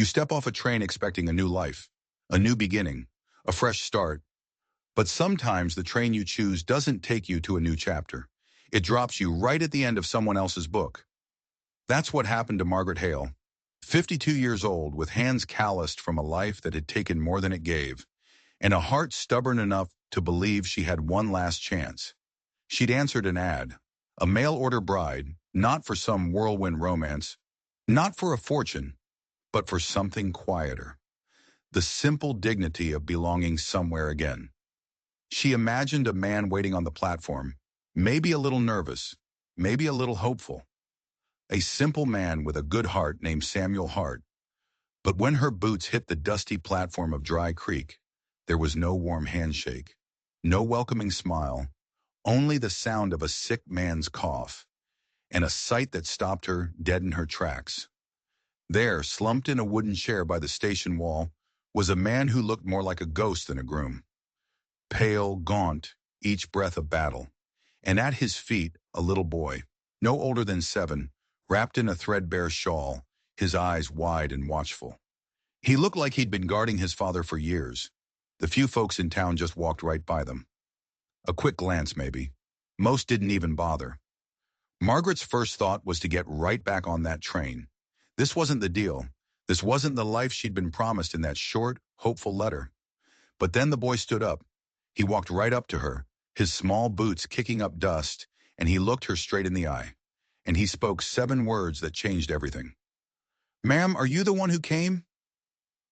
You step off a train expecting a new life, a new beginning, a fresh start. But sometimes the train you choose doesn't take you to a new chapter. It drops you right at the end of someone else's book. That's what happened to Margaret Hale, 52 years old, with hands calloused from a life that had taken more than it gave, and a heart stubborn enough to believe she had one last chance. She'd answered an ad, a mail-order bride, not for some whirlwind romance, not for a fortune, but for something quieter. The simple dignity of belonging somewhere again. She imagined a man waiting on the platform, maybe a little nervous, maybe a little hopeful. A simple man with a good heart named Samuel Hart. But when her boots hit the dusty platform of Dry Creek, there was no warm handshake, no welcoming smile, only the sound of a sick man's cough, and a sight that stopped her dead in her tracks. There, slumped in a wooden chair by the station wall, was a man who looked more like a ghost than a groom. Pale, gaunt, each breath a battle. And at his feet, a little boy, no older than 7, wrapped in a threadbare shawl, his eyes wide and watchful. He looked like he'd been guarding his father for years. The few folks in town just walked right by them. A quick glance, maybe. Most didn't even bother. Margaret's first thought was to get right back on that train. This wasn't the deal. This wasn't the life she'd been promised in that short, hopeful letter. But then the boy stood up. He walked right up to her, his small boots kicking up dust, and he looked her straight in the eye. And he spoke 7 words that changed everything. "Ma'am, are you the one who came?"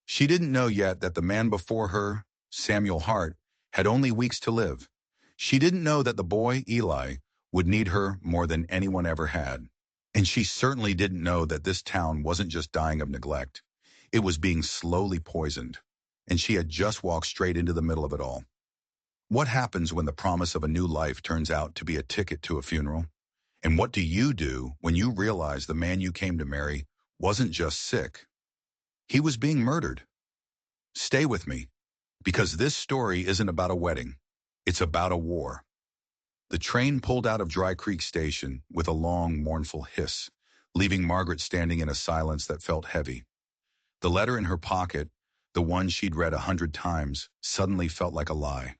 She didn't know yet that the man before her, Samuel Hart, had only weeks to live. She didn't know that the boy, Eli, would need her more than anyone ever had. And she certainly didn't know that this town wasn't just dying of neglect. It was being slowly poisoned. And she had just walked straight into the middle of it all. What happens when the promise of a new life turns out to be a ticket to a funeral? And what do you do when you realize the man you came to marry wasn't just sick? He was being murdered. Stay with me, because this story isn't about a wedding. It's about a war. The train pulled out of Dry Creek Station with a long, mournful hiss, leaving Margaret standing in a silence that felt heavy. The letter in her pocket, the one she'd read 100 times, suddenly felt like a lie.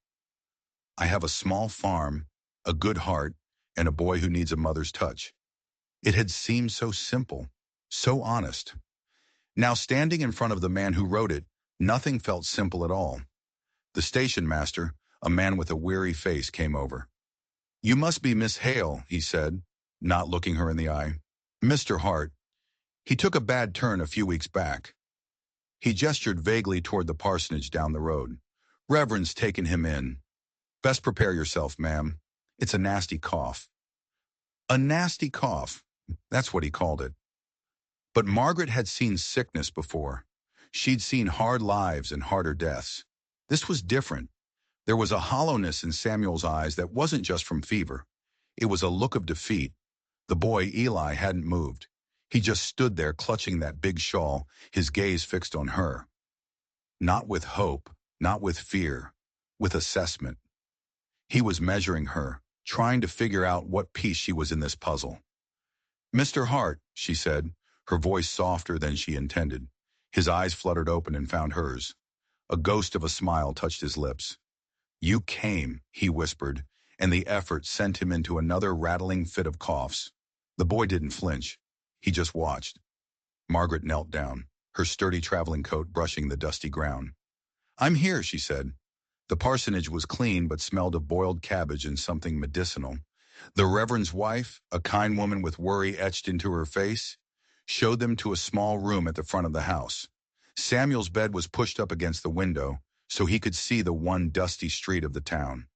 I have a small farm, a good heart, and a boy who needs a mother's touch. It had seemed so simple, so honest. Now standing in front of the man who wrote it, nothing felt simple at all. The station master, a man with a weary face, came over. "You must be Miss Hale," he said, not looking her in the eye. "Mr. Hart. He took a bad turn a few weeks back." He gestured vaguely toward the parsonage down the road. "Reverend's taken him in. Best prepare yourself, ma'am. It's a nasty cough." A nasty cough. That's what he called it. But Margaret had seen sickness before. She'd seen hard lives and harder deaths. This was different. There was a hollowness in Samuel's eyes that wasn't just from fever. It was a look of defeat. The boy, Eli, hadn't moved. He just stood there clutching that big shawl, his gaze fixed on her. Not with hope, not with fear, with assessment. He was measuring her, trying to figure out what piece she was in this puzzle. "Mr. Hart," she said, her voice softer than she intended. His eyes fluttered open and found hers. A ghost of a smile touched his lips. "You came," he whispered, and the effort sent him into another rattling fit of coughs. The boy didn't flinch. He just watched. Margaret knelt down, her sturdy traveling coat brushing the dusty ground. "I'm here," she said. The parsonage was clean but smelled of boiled cabbage and something medicinal. The Reverend's wife, a kind woman with worry etched into her face, showed them to a small room at the front of the house. Samuel's bed was pushed up against the window, so he could see the one dusty street of the town.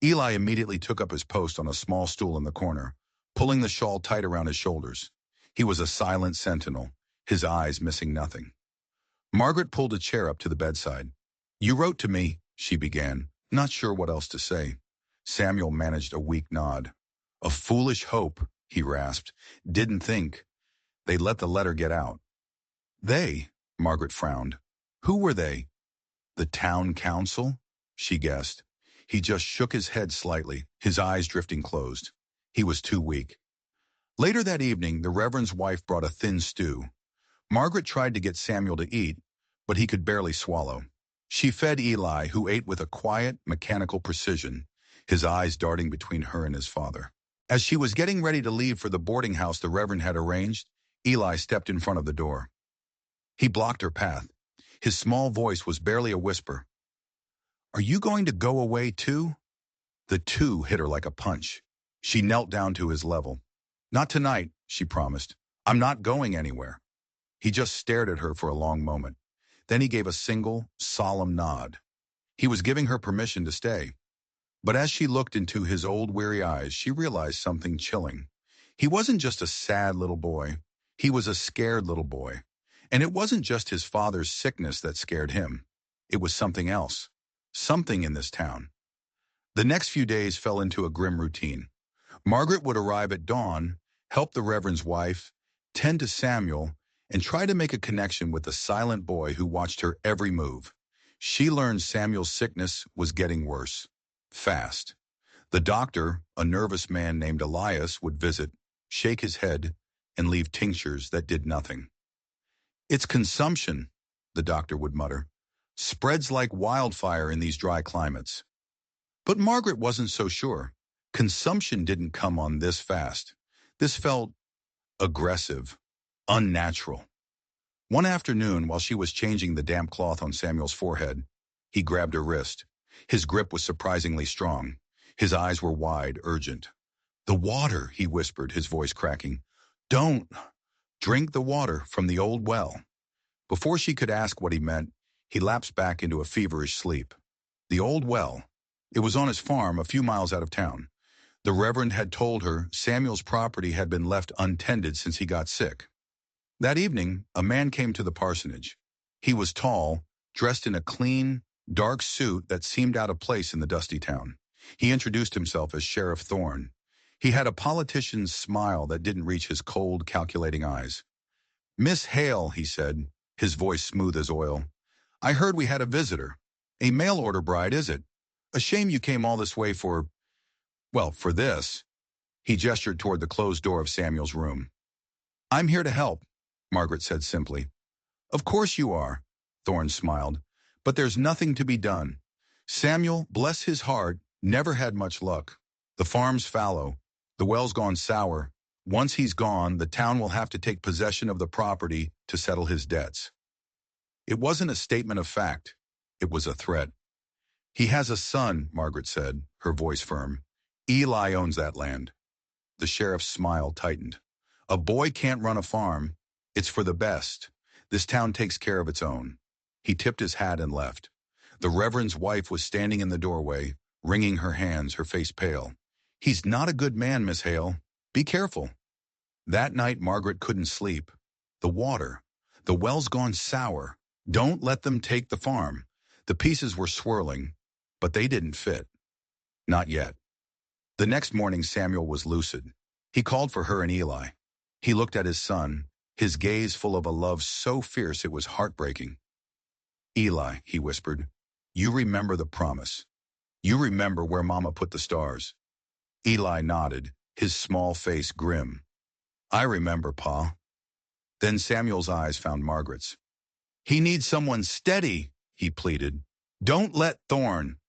Eli immediately took up his post on a small stool in the corner, pulling the shawl tight around his shoulders. He was a silent sentinel, his eyes missing nothing. Margaret pulled a chair up to the bedside. "You wrote to me," she began, not sure what else to say. Samuel managed a weak nod. "A foolish hope," he rasped. "Didn't think. They let the letter get out." "They?" Margaret frowned. "Who were they?" "The town council?" she guessed. He just shook his head slightly, his eyes drifting closed. He was too weak. Later that evening, the Reverend's wife brought a thin stew. Margaret tried to get Samuel to eat, but he could barely swallow. She fed Eli, who ate with a quiet, mechanical precision, his eyes darting between her and his father. As she was getting ready to leave for the boarding house the Reverend had arranged, Eli stepped in front of the door. He blocked her path. His small voice was barely a whisper. "Are you going to go away too?" The "two" hit her like a punch. She knelt down to his level. "Not tonight," she promised. "I'm not going anywhere." He just stared at her for a long moment. Then he gave a single, solemn nod. He was giving her permission to stay. But as she looked into his old, weary eyes, she realized something chilling. He wasn't just a sad little boy. He was a scared little boy. And it wasn't just his father's sickness that scared him. It was something else. Something in this town. The next few days fell into a grim routine. Margaret would arrive at dawn, help the Reverend's wife, tend to Samuel, and try to make a connection with the silent boy who watched her every move. She learned Samuel's sickness was getting worse. Fast. The doctor, a nervous man named Elias, would visit, shake his head, and leave tinctures that did nothing. "It's consumption," the doctor would mutter. "Spreads like wildfire in these dry climates." But Margaret wasn't so sure. Consumption didn't come on this fast. This felt aggressive, unnatural. One afternoon, while she was changing the damp cloth on Samuel's forehead, he grabbed her wrist. His grip was surprisingly strong. His eyes were wide, urgent. "The water," he whispered, his voice cracking. "Don't drink the water from the old well." Before she could ask what he meant, he lapsed back into a feverish sleep. The old well. It was on his farm a few miles out of town. The Reverend had told her Samuel's property had been left untended since he got sick. That evening, a man came to the parsonage. He was tall, dressed in a clean, dark suit that seemed out of place in the dusty town. He introduced himself as Sheriff Thorne. He had a politician's smile that didn't reach his cold, calculating eyes. "Miss Hale," he said, his voice smooth as oil. "I heard we had a visitor. A mail-order bride, is it? A shame you came all this way for this." He gestured toward the closed door of Samuel's room. "I'm here to help," Margaret said simply. "Of course you are," Thorne smiled, "but there's nothing to be done. Samuel, bless his heart, never had much luck. The farm's fallow. The well's gone sour. Once he's gone, the town will have to take possession of the property to settle his debts." It wasn't a statement of fact. It was a threat. "He has a son," Margaret said, her voice firm. "Eli owns that land." The sheriff's smile tightened. "A boy can't run a farm. It's for the best. This town takes care of its own." He tipped his hat and left. The Reverend's wife was standing in the doorway, wringing her hands, her face pale. "He's not a good man, Miss Hale. Be careful." That night, Margaret couldn't sleep. The water. The well's gone sour. Don't let them take the farm. The pieces were swirling, but they didn't fit. Not yet. The next morning, Samuel was lucid. He called for her and Eli. He looked at his son, his gaze full of a love so fierce it was heartbreaking. "Eli," he whispered, "you remember the promise. You remember where Mama put the stars." Eli nodded, his small face grim. "I remember, Pa." Then Samuel's eyes found Margaret's. "He needs someone steady," he pleaded. "Don't let Thorne."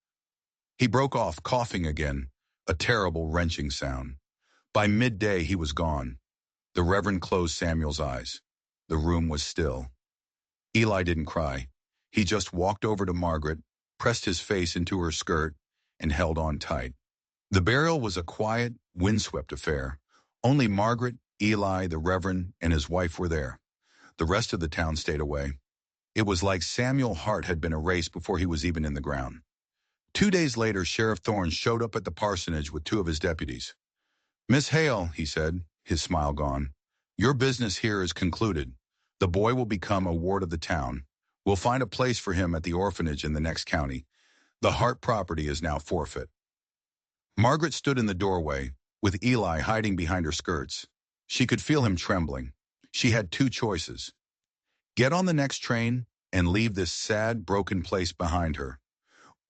He broke off, coughing again, a terrible wrenching sound. By midday, he was gone. The Reverend closed Samuel's eyes. The room was still. Eli didn't cry. He just walked over to Margaret, pressed his face into her skirt, and held on tight. The burial was a quiet, windswept affair. Only Margaret, Eli, the Reverend, and his wife were there. The rest of the town stayed away. It was like Samuel's heart had been erased before he was even in the ground. 2 days later, Sheriff Thorne showed up at the parsonage with 2 of his deputies. "Miss Hale," he said, his smile gone, "your business here is concluded. The boy will become a ward of the town. We'll find a place for him at the orphanage in the next county. The Hart property is now forfeit." Margaret stood in the doorway, with Eli hiding behind her skirts. She could feel him trembling. She had 2 choices. Get on the next train and leave this sad, broken place behind her,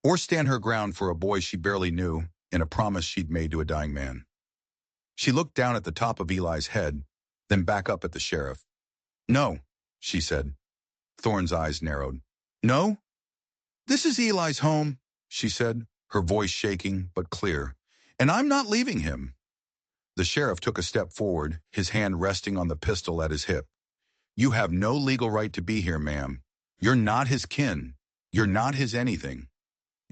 or stand her ground for a boy she barely knew and a promise she'd made to a dying man. She looked down at the top of Eli's head, then back up at the sheriff. "No," she said. Thorne's eyes narrowed. No? This is Eli's home, she said, her voice shaking but clear. And I'm not leaving him. The sheriff took a step forward, his hand resting on the pistol at his hip. You have no legal right to be here, ma'am. You're not his kin. You're not his anything.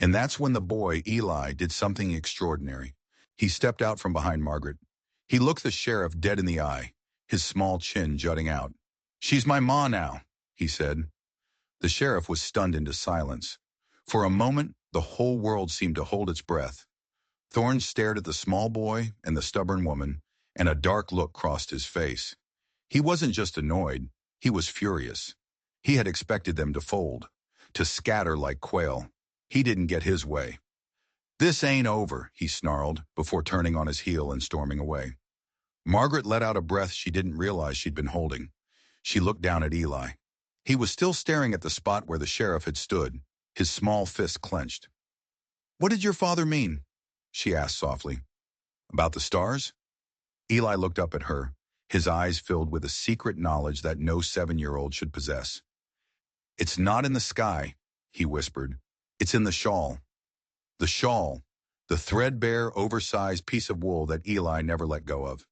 And that's when the boy, Eli, did something extraordinary. He stepped out from behind Margaret. He looked the sheriff dead in the eye, his small chin jutting out. She's my ma now, he said. The sheriff was stunned into silence. For a moment, the whole world seemed to hold its breath. Thorne stared at the small boy and the stubborn woman, and a dark look crossed his face. He wasn't just annoyed, he was furious. He had expected them to fold, to scatter like quail. He didn't get his way. This ain't over, he snarled, before turning on his heel and storming away. Margaret let out a breath she didn't realize she'd been holding. She looked down at Eli. He was still staring at the spot where the sheriff had stood, his small fist clenched. What did your father mean? She asked softly. About the stars? Eli looked up at her, his eyes filled with a secret knowledge that no 7-year-old should possess. It's not in the sky, he whispered. It's in the shawl. The shawl, the threadbare, oversized piece of wool that Eli never let go of.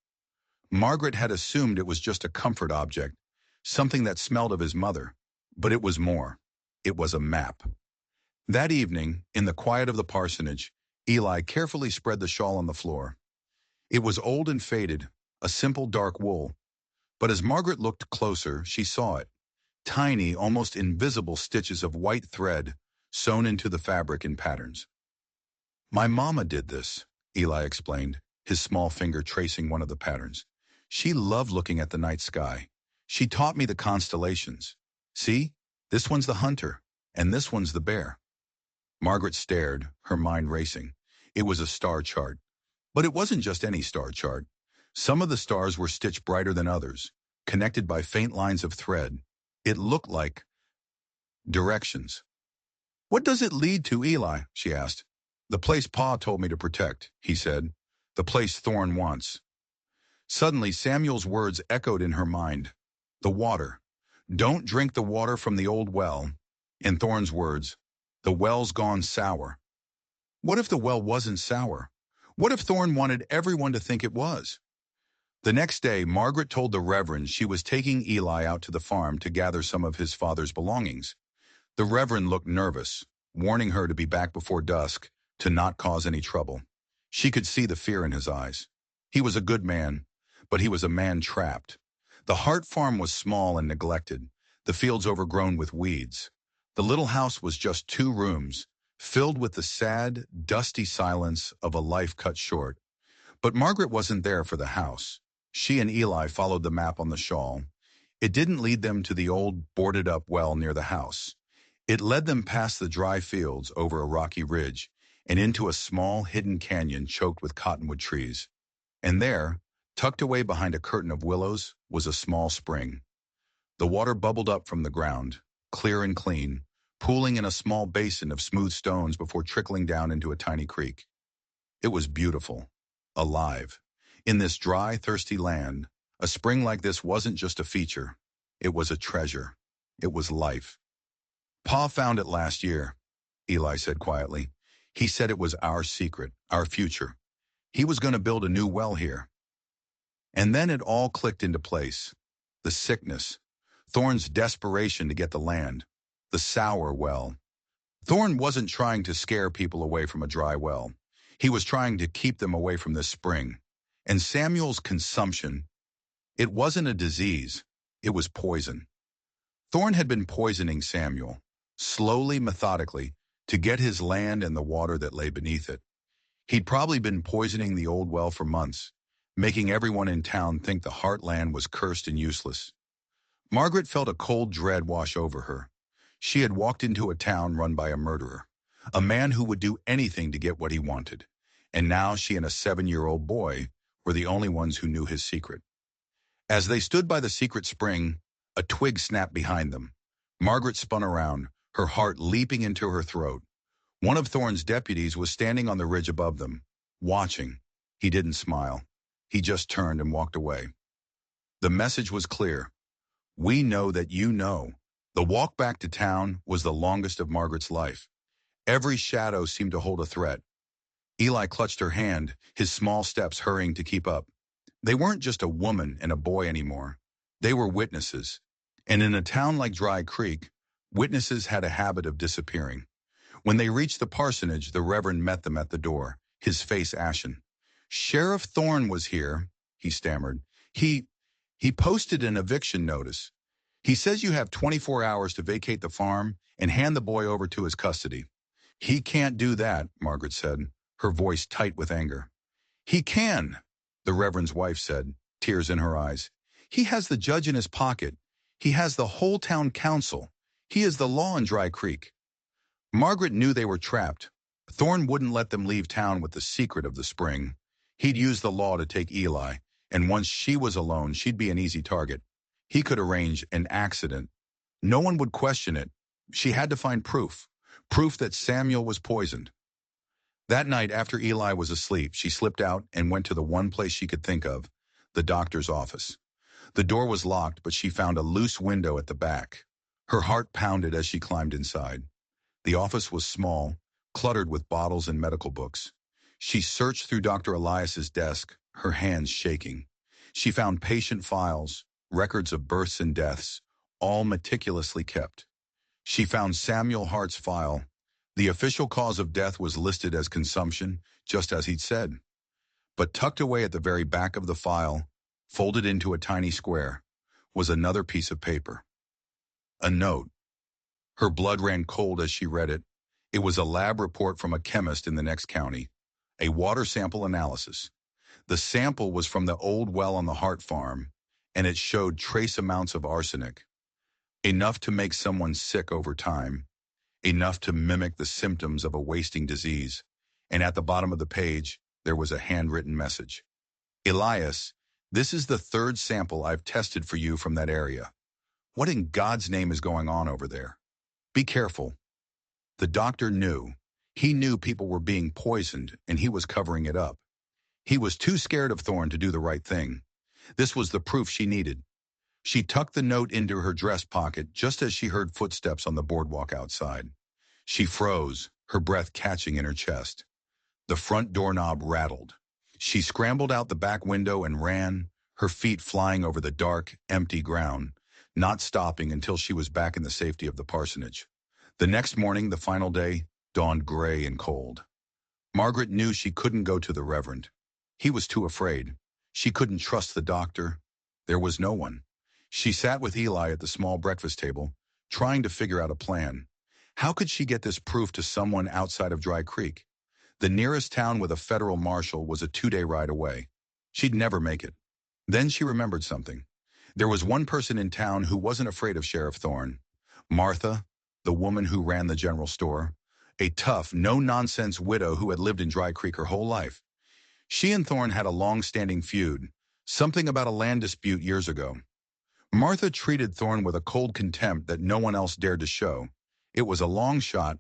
Margaret had assumed it was just a comfort object, something that smelled of his mother. But it was more. It was a map. That evening, in the quiet of the parsonage, Eli carefully spread the shawl on the floor. It was old and faded, a simple dark wool. But as Margaret looked closer, she saw it. Tiny, almost invisible stitches of white thread sewn into the fabric in patterns. My mama did this, Eli explained, his small finger tracing one of the patterns. She loved looking at the night sky. She taught me the constellations. See, this one's the hunter, and this one's the bear. Margaret stared, her mind racing. It was a star chart. But it wasn't just any star chart. Some of the stars were stitched brighter than others, connected by faint lines of thread. It looked like directions. What does it lead to, Eli? She asked. The place Pa told me to protect, he said. The place Thorne wants. Suddenly, Samuel's words echoed in her mind. The water. Don't drink the water from the old well. In Thorne's words, the well's gone sour. What if the well wasn't sour? What if Thorne wanted everyone to think it was? The next day, Margaret told the Reverend she was taking Eli out to the farm to gather some of his father's belongings. The Reverend looked nervous, warning her to be back before dusk, to not cause any trouble. She could see the fear in his eyes. He was a good man, but he was a man trapped. The Hart farm was small and neglected, the fields overgrown with weeds. The little house was just 2 rooms, filled with the sad, dusty silence of a life cut short. But Margaret wasn't there for the house. She and Eli followed the map on the shawl. It didn't lead them to the old, boarded-up well near the house. It led them past the dry fields over a rocky ridge and into a small, hidden canyon choked with cottonwood trees. And there, tucked away behind a curtain of willows, was a small spring. The water bubbled up from the ground, clear and clean, pooling in a small basin of smooth stones before trickling down into a tiny creek. It was beautiful, alive. In this dry, thirsty land, a spring like this wasn't just a feature. It was a treasure. It was life. Pa found it last year, Eli said quietly. He said it was our secret, our future. He was going to build a new well here. And then it all clicked into place. The sickness, Thorne's desperation to get the land, the sour well. Thorne wasn't trying to scare people away from a dry well. He was trying to keep them away from this spring. And Samuel's consumption, it wasn't a disease, it was poison. Thorne had been poisoning Samuel, slowly, methodically, to get his land and the water that lay beneath it. He'd probably been poisoning the old well for months, making everyone in town think the Heartland was cursed and useless. Margaret felt a cold dread wash over her. She had walked into a town run by a murderer, a man who would do anything to get what he wanted. And now she and a 7-year-old boy were the only ones who knew his secret. As they stood by the secret spring, a twig snapped behind them. Margaret spun around, her heart leaping into her throat. One of Thorne's deputies was standing on the ridge above them, watching. He didn't smile. He just turned and walked away. The message was clear. We know that you know. The walk back to town was the longest of Margaret's life. Every shadow seemed to hold a threat. Eli clutched her hand, his small steps hurrying to keep up. They weren't just a woman and a boy anymore. They were witnesses. And in a town like Dry Creek, witnesses had a habit of disappearing. When they reached the parsonage, the Reverend met them at the door, his face ashen. "Sheriff Thorne was here," he stammered. He posted an eviction notice. He says you have 24 hours to vacate the farm and hand the boy over to his custody." "He can't do that," Margaret said, her voice tight with anger. "He can," the Reverend's wife said, tears in her eyes. "He has the judge in his pocket. He has the whole town council. He is the law in Dry Creek." Margaret knew they were trapped. Thorne wouldn't let them leave town with the secret of the spring. He'd use the law to take Eli, and once she was alone, she'd be an easy target. He could arrange an accident. No one would question it. She had to find proof. Proof that Samuel was poisoned. That night, after Eli was asleep, she slipped out and went to the one place she could think of, the doctor's office. The door was locked, but she found a loose window at the back. Her heart pounded as she climbed inside. The office was small, cluttered with bottles and medical books. She searched through Dr. Elias's desk, her hands shaking. She found patient files, records of births and deaths, all meticulously kept. She found Samuel Hart's file. The official cause of death was listed as consumption, just as he'd said. But tucked away at the very back of the file, folded into a tiny square, was another piece of paper. A note. Her blood ran cold as she read it. It was a lab report from a chemist in the next county. A water sample analysis. The sample was from the old well on the Hart farm, and it showed trace amounts of arsenic. Enough to make someone sick over time. Enough to mimic the symptoms of a wasting disease. And at the bottom of the page, there was a handwritten message. "Elias, this is the third sample I've tested for you from that area. What in God's name is going on over there? Be careful." The doctor knew. He knew people were being poisoned, and he was covering it up. He was too scared of Thorne to do the right thing. This was the proof she needed. She tucked the note into her dress pocket just as she heard footsteps on the boardwalk outside. She froze, her breath catching in her chest. The front doorknob rattled. She scrambled out the back window and ran, her feet flying over the dark, empty ground, not stopping until she was back in the safety of the parsonage. The next morning, the final day, dawned gray and cold. Margaret knew she couldn't go to the Reverend. He was too afraid. She couldn't trust the doctor. There was no one. She sat with Eli at the small breakfast table, trying to figure out a plan. How could she get this proof to someone outside of Dry Creek? The nearest town with a federal marshal was a 2-day ride away. She'd never make it. Then she remembered something. There was one person in town who wasn't afraid of Sheriff Thorne. Martha, the woman who ran the general store. A tough, no-nonsense widow who had lived in Dry Creek her whole life. She and Thorne had a long-standing feud, something about a land dispute years ago. Martha treated Thorne with a cold contempt that no one else dared to show. It was a long shot,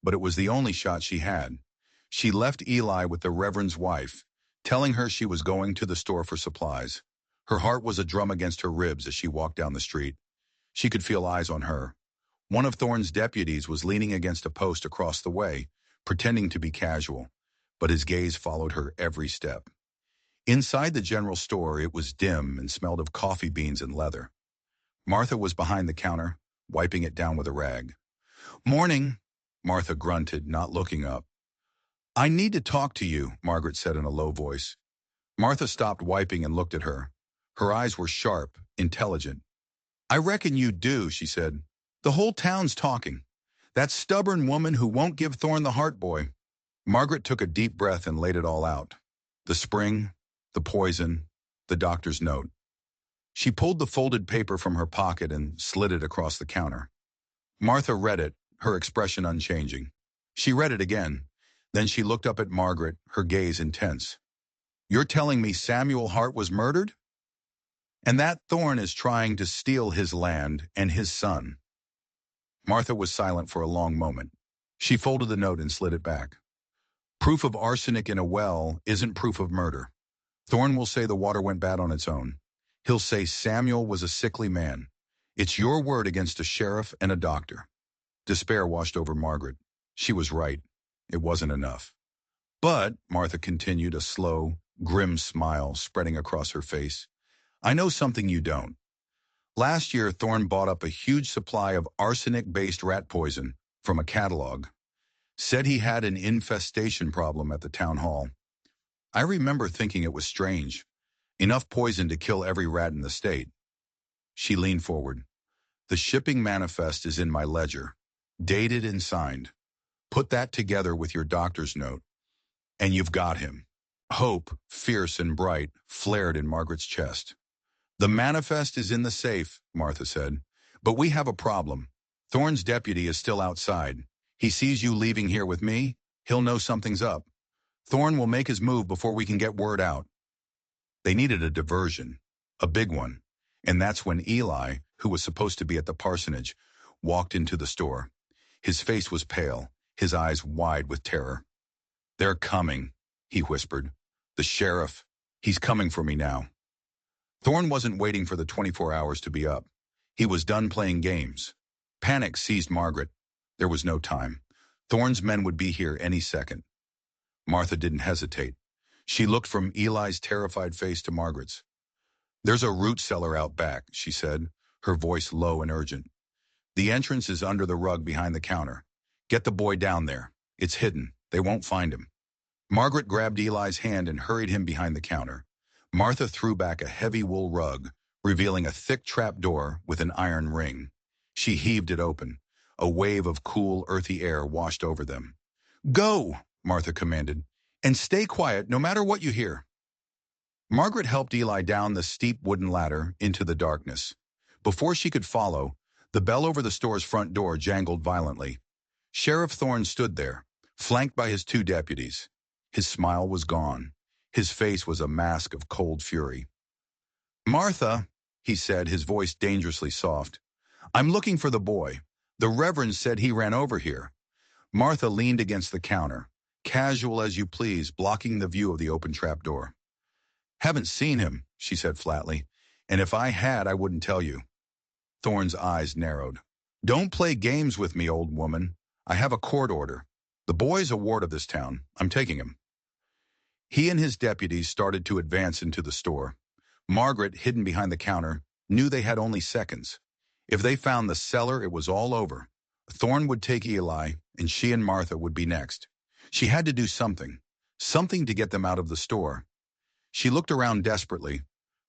but it was the only shot she had. She left Eli with the Reverend's wife, telling her she was going to the store for supplies. Her heart was a drum against her ribs as she walked down the street. She could feel eyes on her. One of Thorne's deputies was leaning against a post across the way, pretending to be casual, but his gaze followed her every step. Inside the general store, it was dim and smelled of coffee beans and leather. Martha was behind the counter, wiping it down with a rag. "Morning," Martha grunted, not looking up. "I need to talk to you," Margaret said in a low voice. Martha stopped wiping and looked at her. Her eyes were sharp, intelligent. "I reckon you do," she said. "The whole town's talking. That stubborn woman who won't give Thorne the Hart boy." Margaret took a deep breath and laid it all out. The spring, the poison, the doctor's note. She pulled the folded paper from her pocket and slid it across the counter. Martha read it, her expression unchanging. She read it again. Then she looked up at Margaret, her gaze intense. "You're telling me Samuel Hart was murdered? And that Thorne is trying to steal his land and his son?" Martha was silent for a long moment. She folded the note and slid it back. "Proof of arsenic in a well isn't proof of murder. Thorne will say the water went bad on its own. He'll say Samuel was a sickly man. It's your word against a sheriff and a doctor. Despair washed over Margaret. She was right. It wasn't enough. But, Martha continued, a slow, grim smile spreading across her face, I know something you don't. Last year, Thorne bought up a huge supply of arsenic-based rat poison from a catalog. Said he had an infestation problem at the town hall. I remember thinking it was strange. Enough poison to kill every rat in the state. She leaned forward. The shipping manifest is in my ledger, dated and signed. Put that together with your doctor's note, and you've got him. Hope, fierce and bright, flared in Margaret's chest. The manifest is in the safe, Martha said. But we have a problem. Thorne's deputy is still outside. He sees you leaving here with me. He'll know something's up. Thorne will make his move before we can get word out. They needed a diversion, a big one. And that's when Eli, who was supposed to be at the parsonage, walked into the store. His face was pale, his eyes wide with terror. They're coming, he whispered. The sheriff, he's coming for me now. Thorne wasn't waiting for the 24 hours to be up. He was done playing games. Panic seized Margaret. There was no time. Thorne's men would be here any second. Martha didn't hesitate. She looked from Eli's terrified face to Margaret's. There's a root cellar out back, she said, her voice low and urgent. The entrance is under the rug behind the counter. Get the boy down there. It's hidden. They won't find him. Margaret grabbed Eli's hand and hurried him behind the counter. Martha threw back a heavy wool rug, revealing a thick trap door with an iron ring. She heaved it open. A wave of cool, earthy air washed over them. Go, Martha commanded, and stay quiet no matter what you hear. Margaret helped Eli down the steep wooden ladder into the darkness. Before she could follow, the bell over the store's front door jangled violently. Sheriff Thorne stood there, flanked by his two deputies. His smile was gone. His face was a mask of cold fury. Martha, he said, his voice dangerously soft, I'm looking for the boy. The Reverend said he ran over here. Martha leaned against the counter, casual as you please, blocking the view of the open trap door. Haven't seen him, she said flatly, and if I had, I wouldn't tell you. Thorne's eyes narrowed. Don't play games with me, old woman. I have a court order. The boy's a ward of this town. I'm taking him. He and his deputies started to advance into the store. Margaret, hidden behind the counter, knew they had only seconds. If they found the cellar, it was all over. Thorne would take Eli, and she and Martha would be next. She had to do something to get them out of the store. She looked around desperately.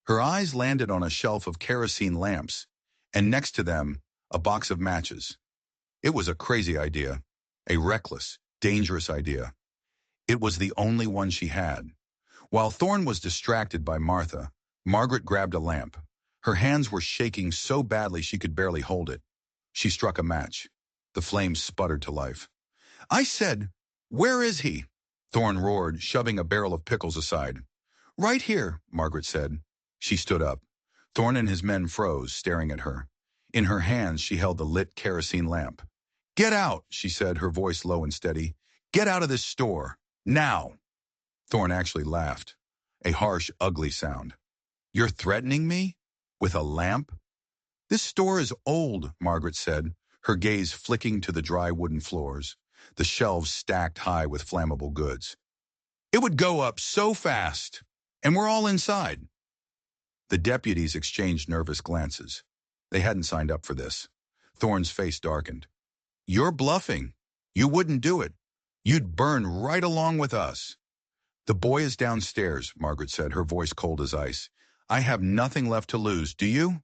Her eyes landed on a shelf of kerosene lamps, and next to them, a box of matches. It was a crazy idea, a reckless, dangerous idea. It was the only one she had. While Thorne was distracted by Martha, Margaret grabbed a lamp. Her hands were shaking so badly she could barely hold it. She struck a match. The flames sputtered to life. I said, where is he? Thorne roared, shoving a barrel of pickles aside. Right here, Margaret said. She stood up. Thorne and his men froze, staring at her. In her hands, she held the lit kerosene lamp. Get out, she said, her voice low and steady. Get out of this store. Now. Thorne actually laughed. A harsh, ugly sound. You're threatening me? With a lamp? This store is old, Margaret said, her gaze flicking to the dry wooden floors, the shelves stacked high with flammable goods. It would go up so fast, and we're all inside. The deputies exchanged nervous glances. They hadn't signed up for this. Thorne's face darkened. You're bluffing. You wouldn't do it. You'd burn right along with us. The boy is downstairs, Margaret said, her voice cold as ice. I have nothing left to lose, do you?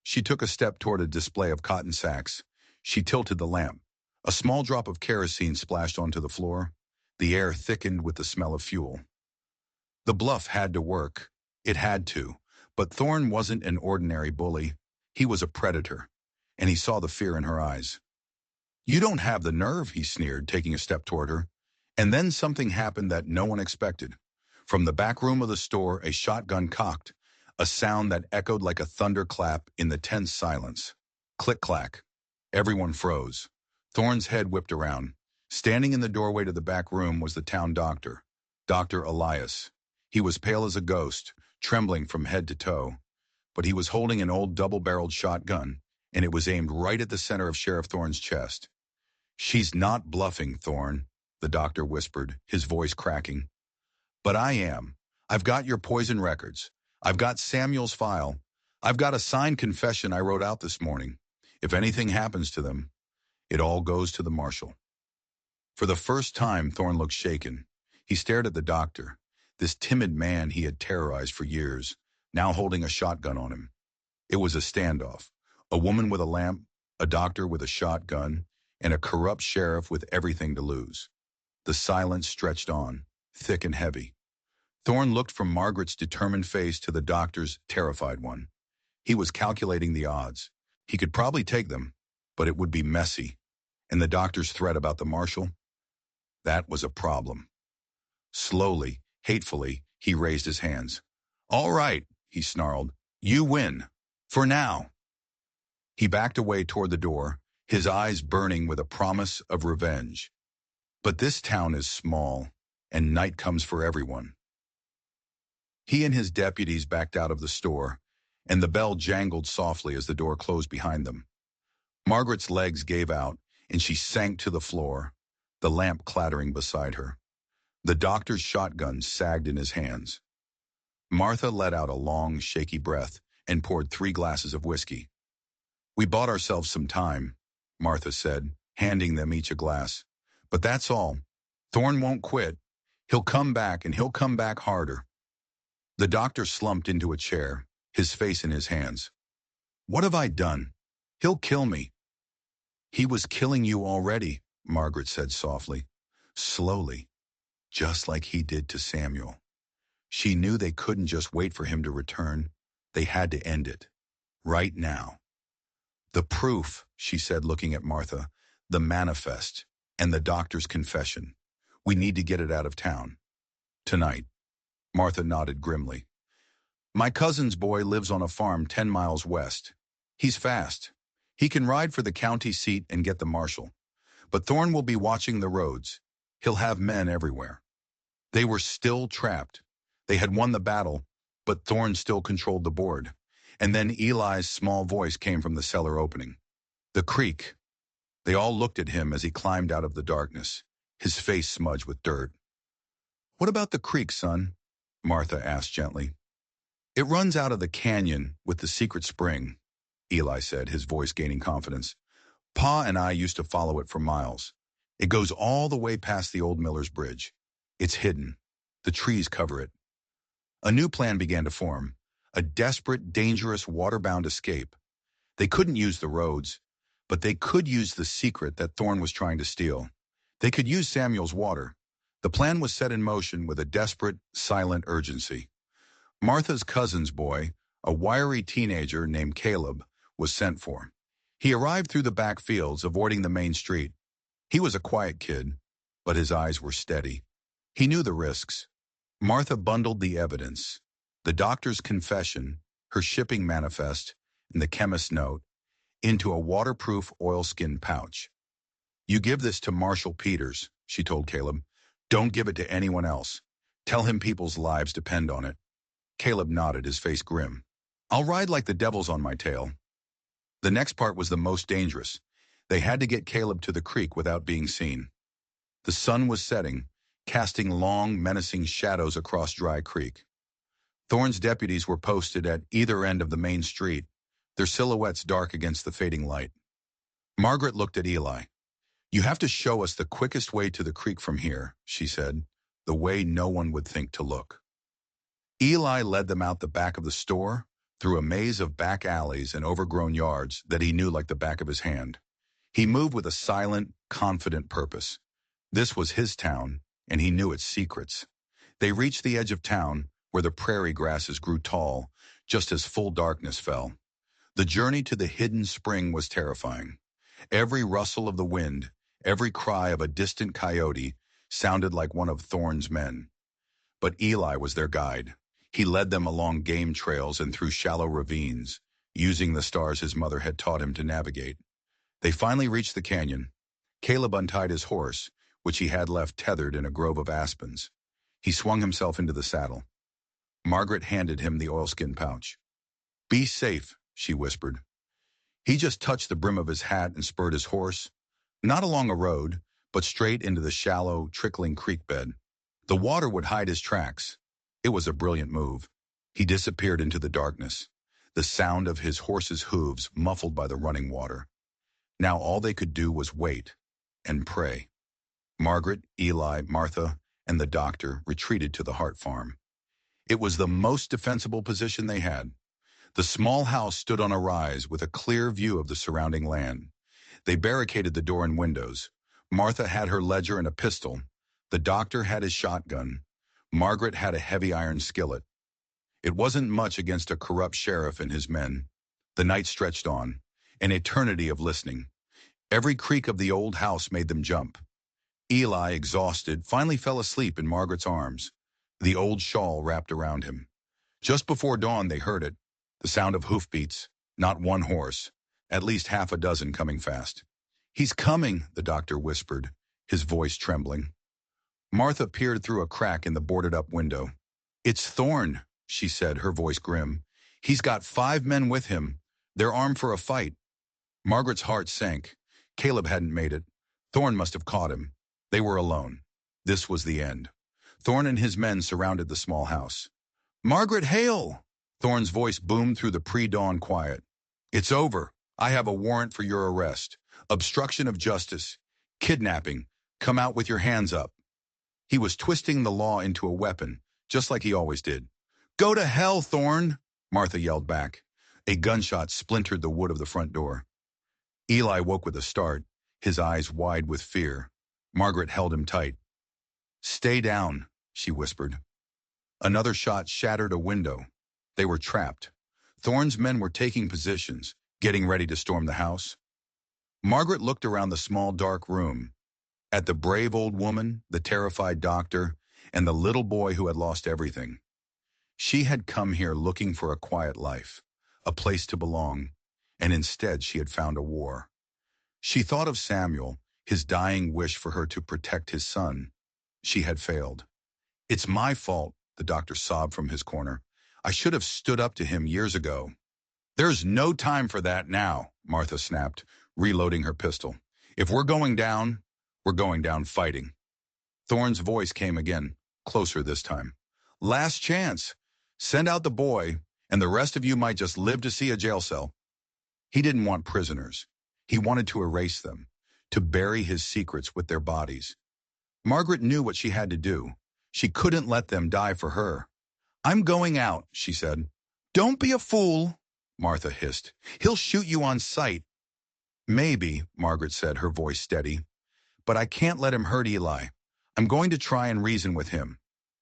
She took a step toward a display of cotton sacks. She tilted the lamp. A small drop of kerosene splashed onto the floor. The air thickened with the smell of fuel. The bluff had to work. It had to. But Thorne wasn't an ordinary bully. He was a predator, and he saw the fear in her eyes. You don't have the nerve, he sneered, taking a step toward her. And then something happened that no one expected. From the back room of the store, a shotgun cocked, a sound that echoed like a thunderclap in the tense silence. Click-clack. Everyone froze. Thorne's head whipped around. Standing in the doorway to the back room was the town doctor, Dr. Elias. He was pale as a ghost, trembling from head to toe. But he was holding an old double-barreled shotgun, and it was aimed right at the center of Sheriff Thorne's chest. "She's not bluffing, Thorne," the doctor whispered, his voice cracking. "But I am. I've got your poison records. I've got Samuel's file. I've got a signed confession I wrote out this morning. If anything happens to them, it all goes to the marshal." For the first time, Thorne looked shaken. He stared at the doctor, this timid man he had terrorized for years, now holding a shotgun on him. It was a standoff. A woman with a lamp, a doctor with a shotgun, and a corrupt sheriff with everything to lose. The silence stretched on, thick and heavy. Thorne looked from Margaret's determined face to the doctor's terrified one. He was calculating the odds. He could probably take them, but it would be messy. And the doctor's threat about the marshal? That was a problem. Slowly, hatefully, he raised his hands. "All right," he snarled. "You win. For now." He backed away toward the door, his eyes burning with a promise of revenge. But this town is small, and night comes for everyone. He and his deputies backed out of the store, and the bell jangled softly as the door closed behind them. Margaret's legs gave out, and she sank to the floor, the lamp clattering beside her. The doctor's shotgun sagged in his hands. Martha let out a long, shaky breath and poured 3 glasses of whiskey. "We bought ourselves some time," Martha said, handing them each a glass. "But that's all. Thorne won't quit. He'll come back, and he'll come back harder." The doctor slumped into a chair, his face in his hands. "What have I done? He'll kill me." "He was killing you already," Margaret said softly. Slowly, just like he did to Samuel. She knew they couldn't just wait for him to return. They had to end it. Right now. "The proof," she said, looking at Martha, "the manifest, and the doctor's confession. We need to get it out of town. Tonight." Martha nodded grimly. "My cousin's boy lives on a farm 10 miles west. He's fast. He can ride for the county seat and get the marshal. But Thorne will be watching the roads. He'll have men everywhere." They were still trapped. They had won the battle, but Thorne still controlled the board. And then Eli's small voice came from the cellar opening. "The creek." They all looked at him as he climbed out of the darkness, his face smudged with dirt. "What about the creek, son?" Martha asked gently. "It runs out of the canyon with the secret spring," Eli said, his voice gaining confidence. "Pa and I used to follow it for miles. It goes all the way past the old Miller's Bridge. It's hidden. The trees cover it." A new plan began to form, a desperate, dangerous, water-bound escape. They couldn't use the roads, but they could use the secret that Thorne was trying to steal. They could use Samuel's water. The plan was set in motion with a desperate, silent urgency. Martha's cousin's boy, a wiry teenager named Caleb, was sent for. He arrived through the back fields, avoiding the main street. He was a quiet kid, but his eyes were steady. He knew the risks. Martha bundled the evidence, the doctor's confession, her shipping manifest, and the chemist's note, into a waterproof oilskin pouch. "You give this to Marshal Peters," she told Caleb. "Don't give it to anyone else. Tell him people's lives depend on it." Caleb nodded, his face grim. "I'll ride like the devil's on my tail." The next part was the most dangerous. They had to get Caleb to the creek without being seen. The sun was setting, casting long, menacing shadows across Dry Creek. Thorne's deputies were posted at either end of the main street, their silhouettes dark against the fading light. Margaret looked at Eli. "You have to show us the quickest way to the creek from here," she said, "the way no one would think to look." Eli led them out the back of the store, through a maze of back alleys and overgrown yards that he knew like the back of his hand. He moved with a silent, confident purpose. This was his town, and he knew its secrets. They reached the edge of town, where the prairie grasses grew tall, just as full darkness fell. The journey to the hidden spring was terrifying. Every rustle of the wind, every cry of a distant coyote sounded like one of Thorne's men. But Eli was their guide. He led them along game trails and through shallow ravines, using the stars his mother had taught him to navigate. They finally reached the canyon. Caleb untied his horse, which he had left tethered in a grove of aspens. He swung himself into the saddle. Margaret handed him the oilskin pouch. "Be safe," she whispered. He just touched the brim of his hat and spurred his horse, not along a road, but straight into the shallow, trickling creek bed. The water would hide his tracks. It was a brilliant move. He disappeared into the darkness, the sound of his horse's hooves muffled by the running water. Now all they could do was wait and pray. Margaret, Eli, Martha, and the doctor retreated to the Hart farm. It was the most defensible position they had. The small house stood on a rise with a clear view of the surrounding land. They barricaded the door and windows. Martha had her ledger and a pistol. The doctor had his shotgun. Margaret had a heavy iron skillet. It wasn't much against a corrupt sheriff and his men. The night stretched on, an eternity of listening. Every creak of the old house made them jump. Eli, exhausted, finally fell asleep in Margaret's arms, the old shawl wrapped around him. Just before dawn they heard it, the sound of hoofbeats, not one horse, at least half a dozen coming fast. "He's coming," the doctor whispered, his voice trembling. Martha peered through a crack in the boarded-up window. "It's Thorne," she said, her voice grim. "He's got 5 men with him. They're armed for a fight." Margaret's heart sank. Caleb hadn't made it. Thorne must have caught him. They were alone. This was the end. Thorne and his men surrounded the small house. "Margaret, hail!" Thorne's voice boomed through the pre-dawn quiet. "It's over. I have a warrant for your arrest. Obstruction of justice. Kidnapping. Come out with your hands up." He was twisting the law into a weapon, just like he always did. "Go to hell, Thorne!" Martha yelled back. A gunshot splintered the wood of the front door. Eli woke with a start, his eyes wide with fear. Margaret held him tight. "Stay down," she whispered. Another shot shattered a window. They were trapped. Thorne's men were taking positions, getting ready to storm the house. Margaret looked around the small dark room, at the brave old woman, the terrified doctor, and the little boy who had lost everything. She had come here looking for a quiet life, a place to belong, and instead she had found a war. She thought of Samuel, his dying wish for her to protect his son. She had failed. "It's my fault," the doctor sobbed from his corner. "I should have stood up to him years ago." "There's no time for that now," Martha snapped, reloading her pistol. "If we're going down, we're going down fighting." Thorne's voice came again, closer this time. "Last chance. Send out the boy, and the rest of you might just live to see a jail cell." He didn't want prisoners. He wanted to erase them, to bury his secrets with their bodies. Margaret knew what she had to do. She couldn't let them die for her. "I'm going out," she said. "Don't be a fool," Martha hissed. "He'll shoot you on sight." "Maybe," Margaret said, her voice steady. "But I can't let him hurt Eli. I'm going to try and reason with him."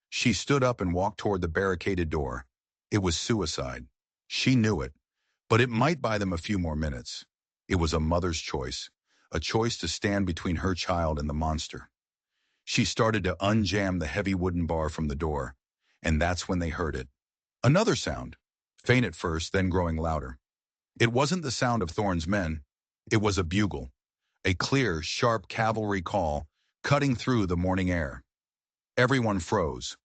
She stood up and walked toward the barricaded door. It was suicide. She knew it, but it might buy them a few more minutes. It was a mother's choice, a choice to stand between her child and the monster. She started to unjam the heavy wooden bar from the door, and that's when they heard it. Another sound, faint at first, then growing louder. It wasn't the sound of Thorne's men. It was a bugle, a clear, sharp cavalry call cutting through the morning air. Everyone froze.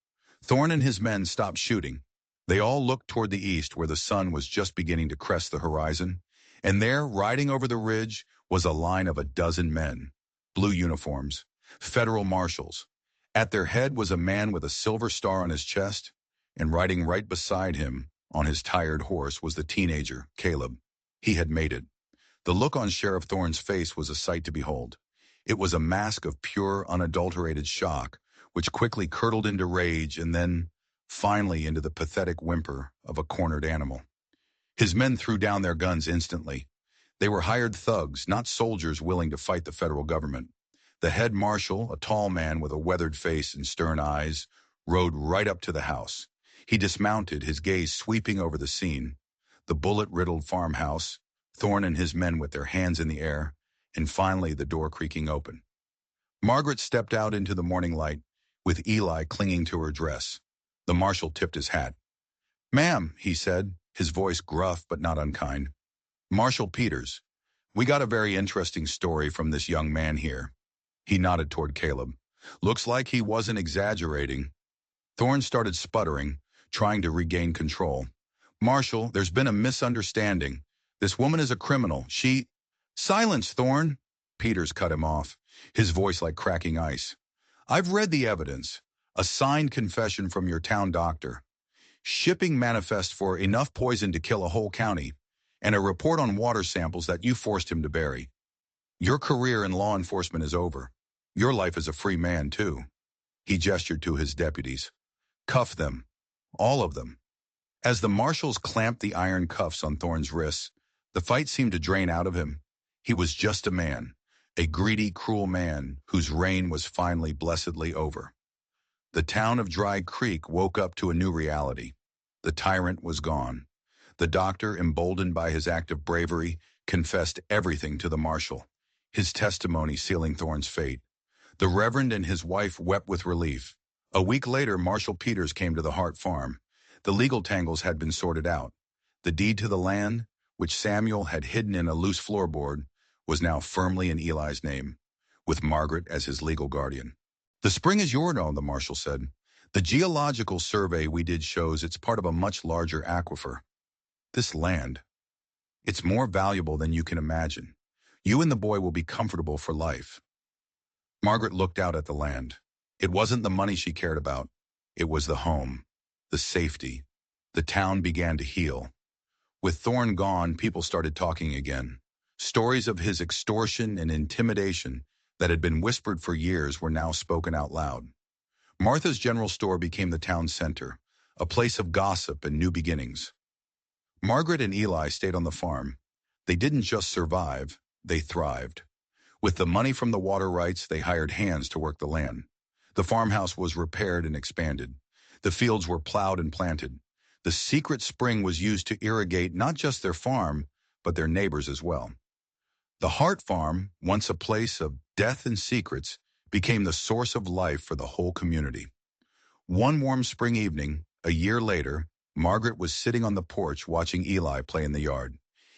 Thorne and his men stopped shooting. They all looked toward the east where the sun was just beginning to crest the horizon, and there, riding over the ridge, was a line of 12 men, blue uniforms, federal marshals. At their head was a man with a silver star on his chest, and riding right beside him, on his tired horse, was the teenager, Caleb. He had made it. The look on Sheriff Thorne's face was a sight to behold. It was a mask of pure, unadulterated shock, which quickly curdled into rage and then, finally, into the pathetic whimper of a cornered animal. His men threw down their guns instantly. They were hired thugs, not soldiers willing to fight the federal government. The head marshal, a tall man with a weathered face and stern eyes, rode right up to the house. He dismounted, his gaze sweeping over the scene. The bullet-riddled farmhouse, Thorne and his men with their hands in the air, and finally the door creaking open. Margaret stepped out into the morning light, with Eli clinging to her dress. The marshal tipped his hat. "Ma'am," he said, his voice gruff but not unkind. "Marshal Peters. We got a very interesting story from this young man here." He nodded toward Caleb. "Looks like he wasn't exaggerating." Thorne started sputtering, trying to regain control. "Marshal, there's been a misunderstanding. This woman is a criminal. She... Silence, Thorne! Peters cut him off, his voice like cracking ice. I've read the evidence. A signed confession from your town doctor. Shipping manifest for enough poison to kill a whole county, and a report on water samples that you forced him to bury. Your career in law enforcement is over. Your life as a free man, too. He gestured to his deputies. Cuff them. All of them. As the marshals clamped the iron cuffs on Thorne's wrists, the fight seemed to drain out of him. He was just a man, a greedy, cruel man whose reign was finally blessedly over. The town of Dry Creek woke up to a new reality. The tyrant was gone. The doctor, emboldened by his act of bravery, confessed everything to the marshal, his testimony sealing Thorne's fate. The Reverend and his wife wept with relief. A week later, Marshal Peters came to the Hart farm. The legal tangles had been sorted out. The deed to the land, which Samuel had hidden in a loose floorboard, was now firmly in Eli's name, with Margaret as his legal guardian. The spring is your own, the marshal said. The geological survey we did shows it's part of a much larger aquifer. This land, it's more valuable than you can imagine. You and the boy will be comfortable for life. Margaret looked out at the land. It wasn't the money she cared about. It was the home, the safety. The town began to heal. With Thorne gone, people started talking again. Stories of his extortion and intimidation that had been whispered for years were now spoken out loud. Martha's General Store became the town center, a place of gossip and new beginnings. Margaret and Eli stayed on the farm. They didn't just survive, they thrived. With the money from the water rights, they hired hands to work the land. The farmhouse was repaired and expanded. The fields were plowed and planted. The secret spring was used to irrigate not just their farm, but their neighbors as well. The Hart farm, once a place of death and secrets, became the source of life for the whole community. One warm spring evening, a year later, Margaret was sitting on the porch watching Eli play in the yard.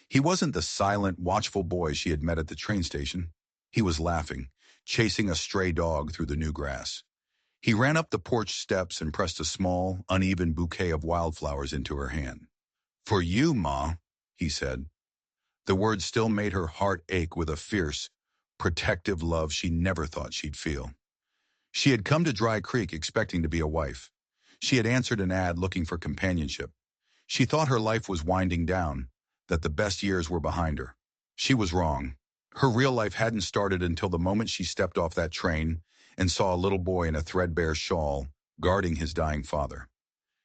He wasn't the silent, watchful boy she had met at the train station. He was laughing, chasing a stray dog through the new grass. He ran up the porch steps and pressed a small, uneven bouquet of wildflowers into her hand. For you, Ma, he said. The words still made her heart ache with a fierce, protective love she never thought she'd feel. She had come to Dry Creek expecting to be a wife. She had answered an ad looking for companionship. She thought her life was winding down, that the best years were behind her. She was wrong. Her real life hadn't started until the moment she stepped off that train and saw a little boy in a threadbare shawl guarding his dying father.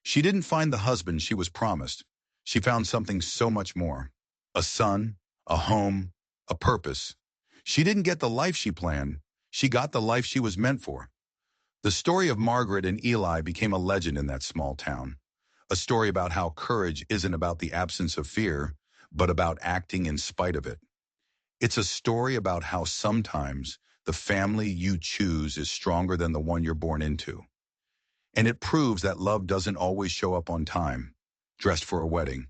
She didn't find the husband she was promised. She found something so much more. A son, a home, a purpose. She didn't get the life she planned. She got the life she was meant for. The story of Margaret and Eli became a legend in that small town. A story about how courage isn't about the absence of fear, but about acting in spite of it. It's a story about how sometimes the family you choose is stronger than the one you're born into. And it proves that love doesn't always show up on time, dressed for a wedding.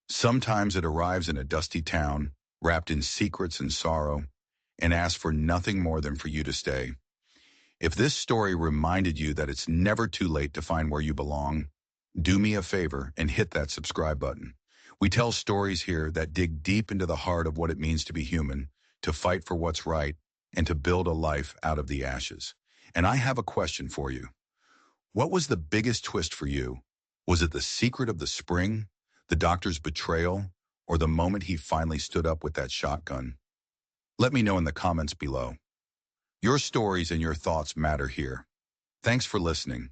Sometimes it arrives in a dusty town, wrapped in secrets and sorrow, and asks for nothing more than for you to stay. If this story reminded you that it's never too late to find where you belong, do me a favor and hit that subscribe button. We tell stories here that dig deep into the heart of what it means to be human, to fight for what's right, and to build a life out of the ashes. And I have a question for you. What was the biggest twist for you? Was it the secret of the spring, the doctor's betrayal, or the moment he finally stood up with that shotgun? Let me know in the comments below. Your stories and your thoughts matter here. Thanks for listening.